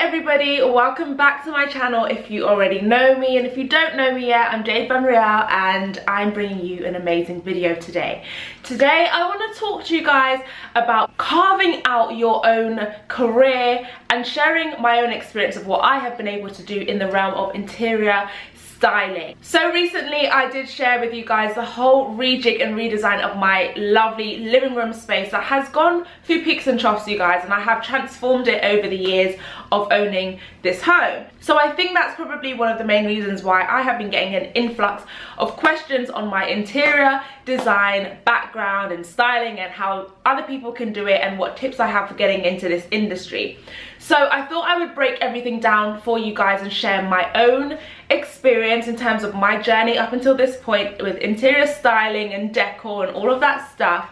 everybody, welcome back to my channel if you already know me, and if you don't know me yet, I'm Jade Vanriel and I'm bringing you an amazing video today. Today I want to talk to you guys about carving out your own career and sharing my own experience of what I have been able to do in the realm of interior styling. So recently I did share with you guys the whole rejig and redesign of my lovely living room space that has gone through peaks and troughs, you guys, and I have transformed it over the years of owning this home. So I think that's probably one of the main reasons why I have been getting an influx of questions on my interior design background and styling and how other people can do it and what tips I have for getting into this industry. So I thought I would break everything down for you guys and share my own experience in terms of my journey up until this point with interior styling and decor and all of that stuff.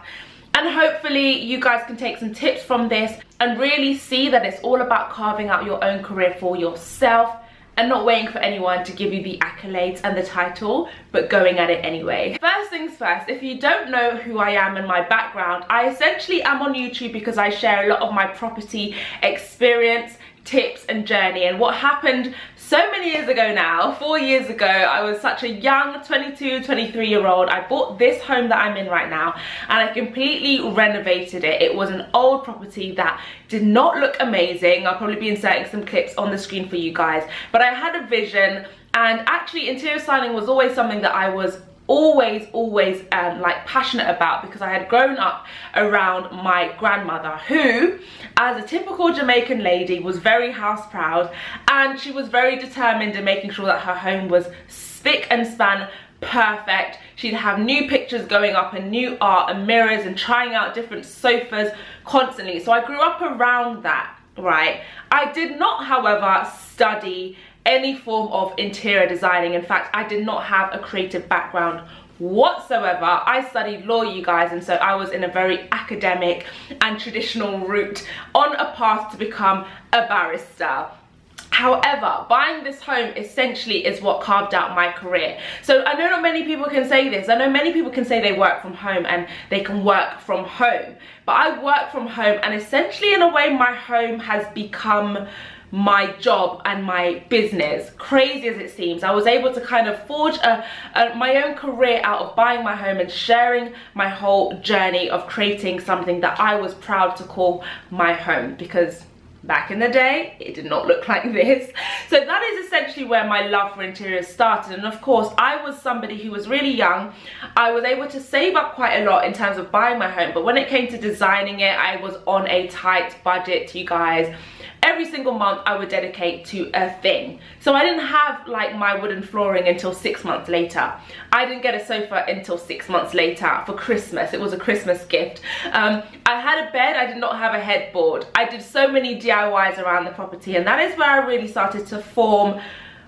And hopefully you guys can take some tips from this and really see that it's all about carving out your own career for yourself and not waiting for anyone to give you the accolades and the title, but going at it anyway. First things first, if you don't know who I am and my background, I essentially am on YouTube because I share a lot of my property experience, tips and journey. And what happened so many years ago now, 4 years ago, I was such a young 22, 23 year old. I bought this home that I'm in right now and I completely renovated it. It was an old property that did not look amazing. I'll probably be inserting some clips on the screen for you guys, but I had a vision, and actually interior styling was always something that I was always like passionate about, because I had grown up around my grandmother, who as a typical Jamaican lady was very house proud, and she was very determined in making sure that her home was spick and span perfect. She'd have new pictures going up and new art and mirrors and trying out different sofas constantly. So I grew up around that, right? I did not, however, study any form of interior designing. In fact, I did not have a creative background whatsoever. I studied law, you guys, and so I was in a very academic and traditional route on a path to become a barrister. However, buying this home essentially is what carved out my career. So I know not many people can say this. I know many people can say they work from home and they can work from home. But I work from home, and essentially in a way my home has become my job and my business. Crazy as it seems, I was able to kind of forge my own career out of buying my home and sharing my whole journey of creating something that I was proud to call my home, because back in the day it did not look like this. So that is essentially where my love for interiors started. And of course, I was somebody who was really young. I was able to save up quite a lot in terms of buying my home, but when it came to designing it, I was on a tight budget, you guys. Every single month I would dedicate to a thing. So I didn't have like my wooden flooring until 6 months later. I didn't get a sofa until 6 months later for Christmas. It was a Christmas gift. I had a bed, I did not have a headboard. I did so many DIYs around the property, and that is where I really started to form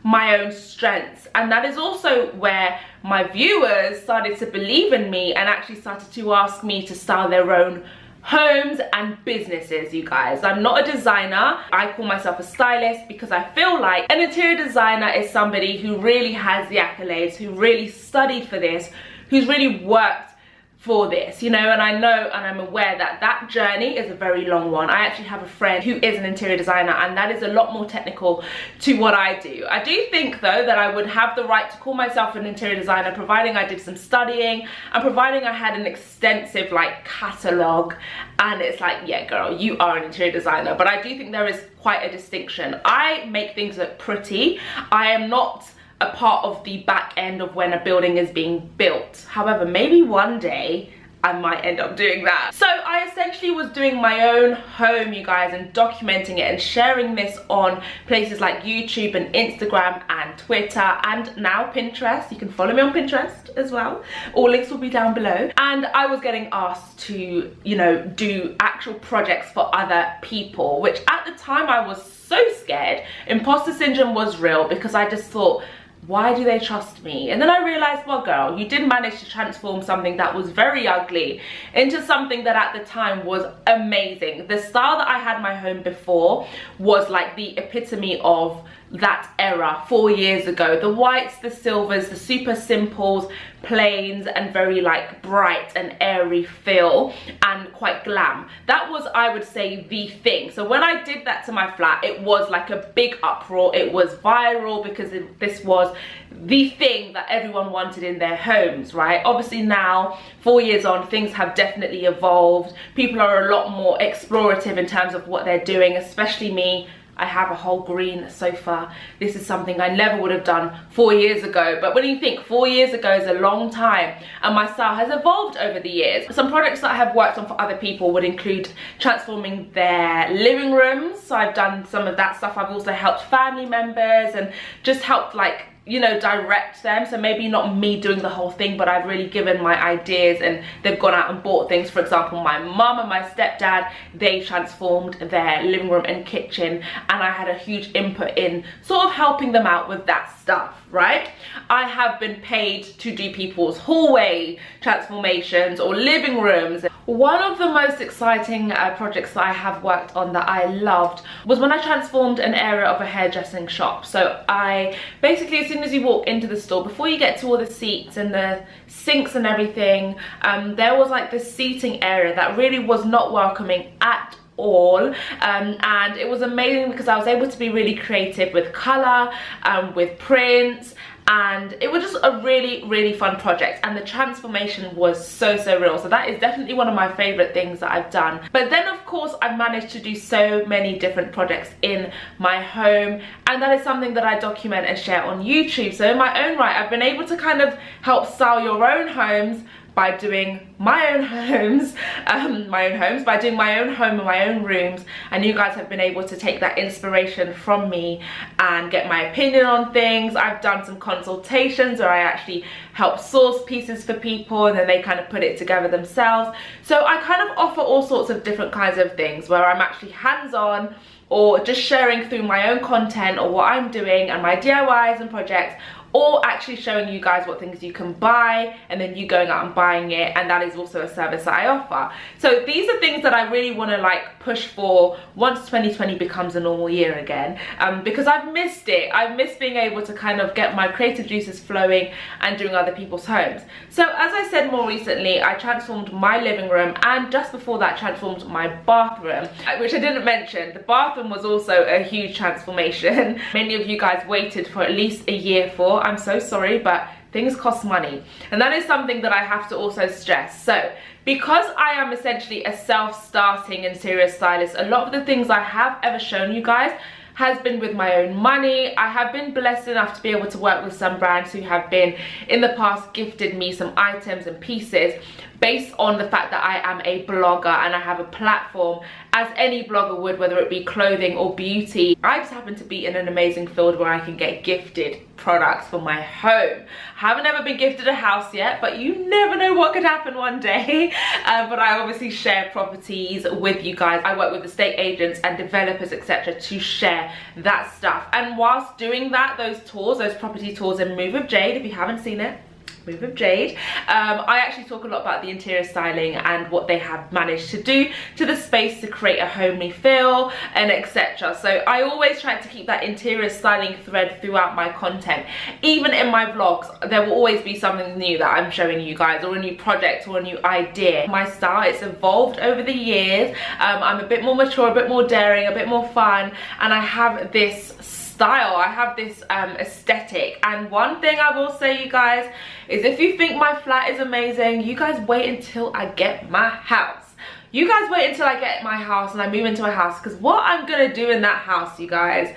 my own strengths. And that is also where my viewers started to believe in me and actually started to ask me to style their own homes and businesses, you guys. I'm not a designer. I call myself a stylist because I feel like an interior designer is somebody who really has the accolades, who really studied for this, who's really worked for this, you know. And I know and I'm aware that that journey is a very long one. I actually have a friend who is an interior designer, and that is a lot more technical to what I do. I do think though that I would have the right to call myself an interior designer providing I did some studying and providing I had an extensive like catalogue, and it's like, yeah girl, you are an interior designer. But I do think there is quite a distinction. I make things look pretty. I am not a part of the back end of when a building is being built. However, maybe one day I might end up doing that. So I essentially was doing my own home, you guys, and documenting it and sharing this on places like YouTube and Instagram and Twitter and now Pinterest. You can follow me on Pinterest as well. All links will be down below. And I was getting asked to, you know, do actual projects for other people, which at the time I was so scared. Imposter syndrome was real, because I just thought, why do they trust me? And then I realized, well girl, you did manage to transform something that was very ugly into something that at the time was amazing. The style that I had my home before was like the epitome of that era 4 years ago. The whites, the silvers, the super simples, plains, and very like bright and airy feel, and quite glam. That was, I would say, the thing. So when I did that to my flat, it was like a big uproar. It was viral because this was the thing that everyone wanted in their homes, right? Obviously now, 4 years on, things have definitely evolved. People are a lot more explorative in terms of what they're doing, especially me. I have a whole green sofa. This is something I never would have done 4 years ago. But when you think 4 years ago is a long time, and my style has evolved over the years. Some projects that I have worked on for other people would include transforming their living rooms. So I've done some of that stuff. I've also helped family members and just helped, like, you know, direct them. So maybe not me doing the whole thing, but I've really given my ideas and they've gone out and bought things. For example, my mum and my stepdad, they transformed their living room and kitchen, and I had a huge input in sort of helping them out with that stuff, right? I have been paid to do people's hallway transformations or living rooms. One of the most exciting projects that I have worked on that I loved was when I transformed an area of a hairdressing shop. So I basically, as soon as you walk into the store, before you get to all the seats and the sinks and everything, there was like this seating area that really was not welcoming at all, and it was amazing because I was able to be really creative with color, with prints, and it was just a really fun project, and the transformation was so real. So that is definitely one of my favorite things that I've done. But then of course I've managed to do so many different projects in my home, and that is something that I document and share on YouTube. So in my own right, I've been able to kind of help style your own homes by doing my own homes, by doing my own home and my own rooms, and you guys have been able to take that inspiration from me and get my opinion on things. I've done some consultations where I actually help source pieces for people and then they kind of put it together themselves. So I kind of offer all sorts of different kinds of things where I'm actually hands-on, or just sharing through my own content or what I'm doing and my DIYs and projects, or actually showing you guys what things you can buy and then you going out and buying it, and that is also a service that I offer. So these are things that I really want to like push for once 2020 becomes a normal year again, because I've missed it. I've missed being able to kind of get my creative juices flowing and doing other people's homes. So as I said, more recently I transformed my living room, and just before that transformed my bathroom, which I didn't mention. The bathroom was also a huge transformation. Many of you guys waited for at least a year for. I'm so sorry, but things cost money, and that is something that I have to also stress. So because I am essentially a self-starting interior stylist, a lot of the things I have ever shown you guys has been with my own money. I have been blessed enough to be able to work with some brands who have been in the past gifted me some items and pieces based on the fact that I am a blogger and I have a platform as any blogger would, whether it be clothing or beauty. I just happen to be in an amazing field where I can get gifted products for my home. I haven't ever been gifted a house yet, but you never know what could happen one day. But I obviously share properties with you guys. I work with estate agents and developers, etc., to share that stuff. And whilst doing that, those tours, those property tours in Move with Jade, if you haven't seen it, Move with Jade, I actually talk a lot about the interior styling and what they have managed to do to the space to create a homely feel and etc. So I always try to keep that interior styling thread throughout my content. Even in my vlogs, there will always be something new that I'm showing you guys, or a new project or a new idea. My style, it's evolved over the years. I'm a bit more mature, a bit more daring, a bit more fun, and I have this style, I have this aesthetic. And one thing I will say, you guys, is if you think my flat is amazing, you guys wait until I get my house. You guys wait until I get my house and I move into a house, because what I'm gonna do in that house, you guys,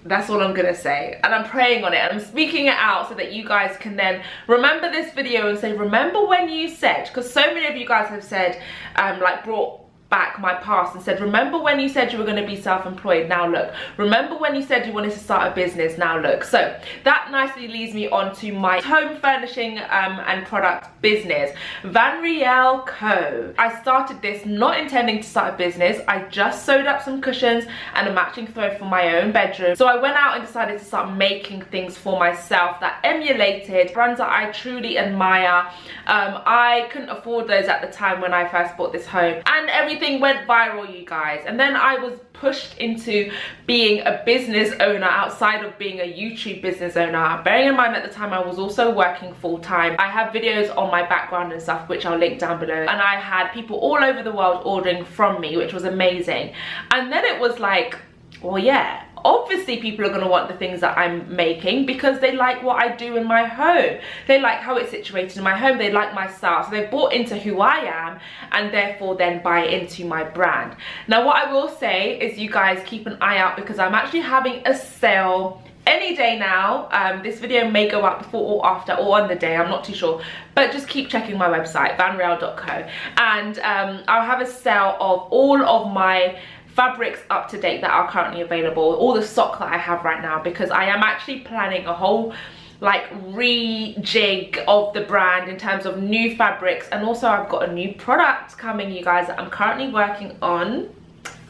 that's all I'm gonna say. And I'm praying on it and I'm speaking it out so that you guys can then remember this video and say, remember when you said, because so many of you guys have said, like brought back my past and said, remember when you said you were going to be self-employed? Now look. Remember when you said you wanted to start a business? Now look. So that nicely leads me on to my home furnishing and product business, Vanriel Co. I started this not intending to start a business. I just sewed up some cushions and a matching throw for my own bedroom. So I went out and decided to start making things for myself that emulated brands that I truly admire. I couldn't afford those at the time when I first bought this home, and everything went viral, you guys. And then I was pushed into being a business owner outside of being a YouTube business owner. Bearing in mind at the time I was also working full-time. I have videos on my background and stuff which I'll link down below, and I had people all over the world ordering from me, which was amazing. And then it was like, well, yeah, obviously people are going to want the things that I'm making because they like what I do in my home. They like how it's situated in my home. They like my style. So they bought into who I am and therefore then buy into my brand. Now what I will say is, you guys keep an eye out because I'm actually having a sale any day now. This video may go up before or after or on the day, I'm not too sure, but just keep checking my website, vanriel.co, and I'll have a sale of all of my fabrics up to date that are currently available, all the stock that I have right now, because I am actually planning a whole like rejig of the brand in terms of new fabrics, and also I've got a new product coming, you guys, that I'm currently working on.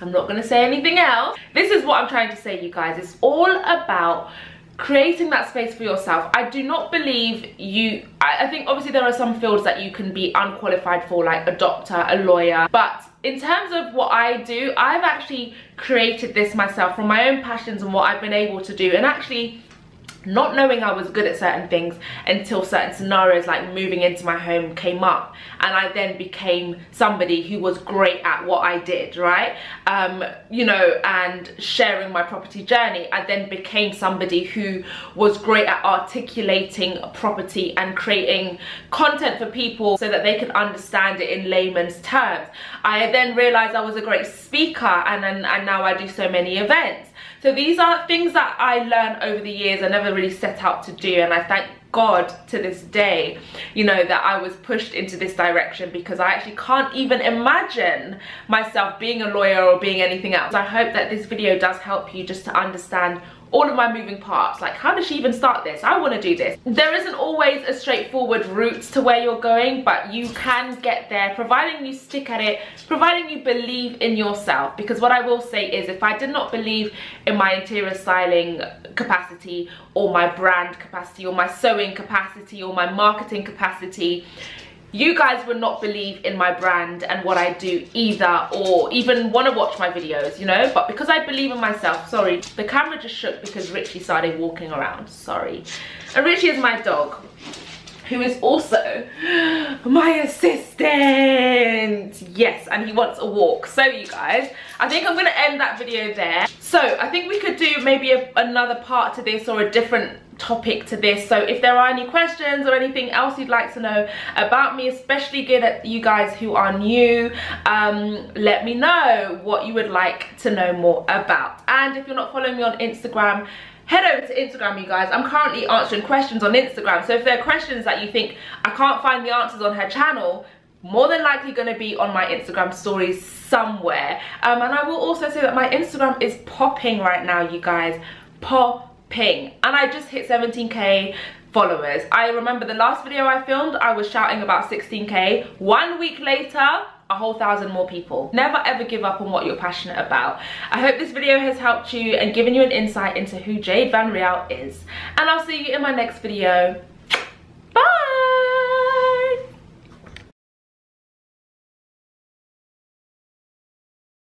I'm not going to say anything else. This is what I'm trying to say, you guys. It's all about creating that space for yourself. I do not believe I think obviously there are some fields that you can be unqualified for, like a doctor, a lawyer, but in terms of what I do, I've actually created this myself from my own passions and what I've been able to do, and actually not knowing I was good at certain things until certain scenarios like moving into my home came up, and I then became somebody who was great at what I did, right? You know, and sharing my property journey, I then became somebody who was great at articulating property and creating content for people so that they can understand it in layman's terms. I then realized I was a great speaker, and now I do so many events. So these are things that I learned over the years. I never really set out to do, and I thank God to this day, you know, that I was pushed into this direction, because I actually can't even imagine myself being a lawyer or being anything else. I hope that this video does help you just to understand all of my moving parts. Like, how does she even start this? I want to do this. There isn't always a straightforward route to where you're going, but you can get there providing you stick at it, providing you believe in yourself. Because what I will say is, if I did not believe in my interior styling capacity or my brand capacity or my sewing capacity or my marketing capacity, you guys would not believe in my brand and what I do either, or even want to watch my videos, you know. But because I believe in myself, sorry, the camera just shook because Richie started walking around, sorry. And Richie is my dog, who is also my assistant. Yes, and he wants a walk. So you guys, I think I'm gonna end that video there. So I think we could do maybe another part to this, or a different topic to this. So if there are any questions or anything else you'd like to know about me, especially good at you guys who are new, let me know what you would like to know more about. And if you're not following me on Instagram, head over to Instagram, you guys. I'm currently answering questions on Instagram, so if there are questions that you think I can't find the answers on her channel, more than likely going to be on my Instagram stories somewhere. And I will also say that my Instagram is popping right now, you guys. Popping. And I just hit 17k followers. I remember the last video I filmed, I was shouting about 16k. 1 week later, a whole 1,000 more people. Never ever give up on what you're passionate about. I hope this video has helped you and given you an insight into who Jade Vanriel is. And I'll see you in my next video.